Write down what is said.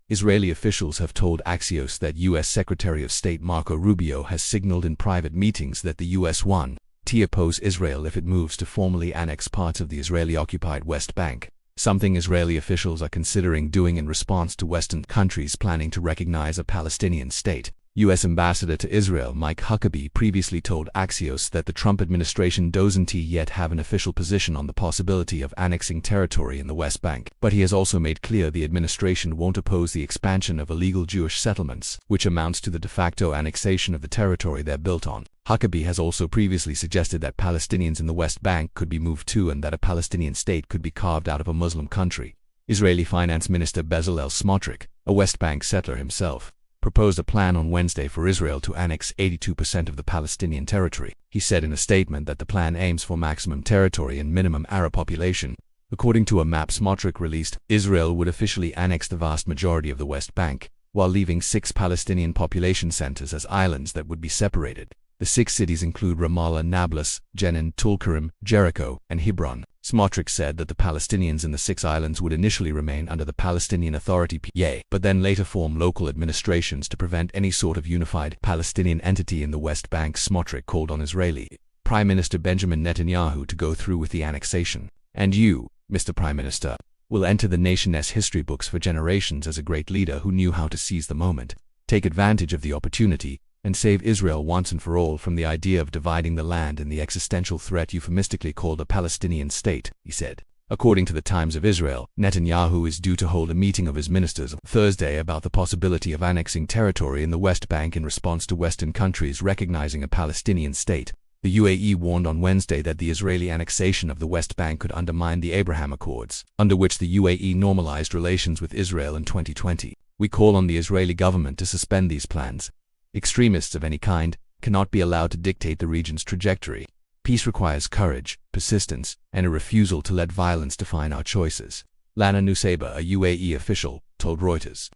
Israeli officials have told Axios that U.S. Secretary of State Marco Rubio has signaled in private meetings that the U.S. won't oppose Israel if it moves to formally annex parts of the Israeli-occupied West Bank, something Israeli officials are considering doing in response to Western countries planning to recognize a Palestinian state. U.S. Ambassador to Israel Mike Huckabee previously told Axios that the Trump administration doesn't yet have an official position on the possibility of annexing territory in the West Bank, but he has also made clear the administration won't oppose the expansion of illegal Jewish settlements, which amounts to the de facto annexation of the territory they're built on. Huckabee has also previously suggested that Palestinians in the West Bank could be moved to and that a Palestinian state could be carved out of a Muslim country. Israeli Finance Minister Bezalel Smotrich, a West Bank settler himself, proposed a plan on Wednesday for Israel to annex 82% of the Palestinian territory. He said in a statement that the plan aims for maximum territory and minimum Arab population. According to a map Smotrich released, Israel would officially annex the vast majority of the West Bank, while leaving 6 Palestinian population centers as islands that would be separated. The 6 cities include Ramallah, Nablus, Jenin, Tulkarem, Jericho, and Hebron. Smotrich said that the Palestinians in the 6 islands would initially remain under the Palestinian Authority (PA), but then later form local administrations to prevent any sort of unified Palestinian entity in the West Bank. Smotrich called on Israeli Prime Minister Benjamin Netanyahu to go through with the annexation. "And you, Mr. Prime Minister, will enter the nation's history books for generations as a great leader who knew how to seize the moment, take advantage of the opportunity, and save Israel once and for all from the idea of dividing the land and the existential threat euphemistically called a Palestinian state," he said. According to the Times of Israel, Netanyahu is due to hold a meeting of his ministers on Thursday about the possibility of annexing territory in the West Bank in response to Western countries recognizing a Palestinian state. The UAE warned on Wednesday that the Israeli annexation of the West Bank could undermine the Abraham Accords, under which the UAE normalized relations with Israel in 2020. "We call on the Israeli government to suspend these plans. Extremists of any kind cannot be allowed to dictate the region's trajectory. Peace requires courage, persistence, and a refusal to let violence define our choices," Lana Nusseibeh, a UAE official, told Reuters.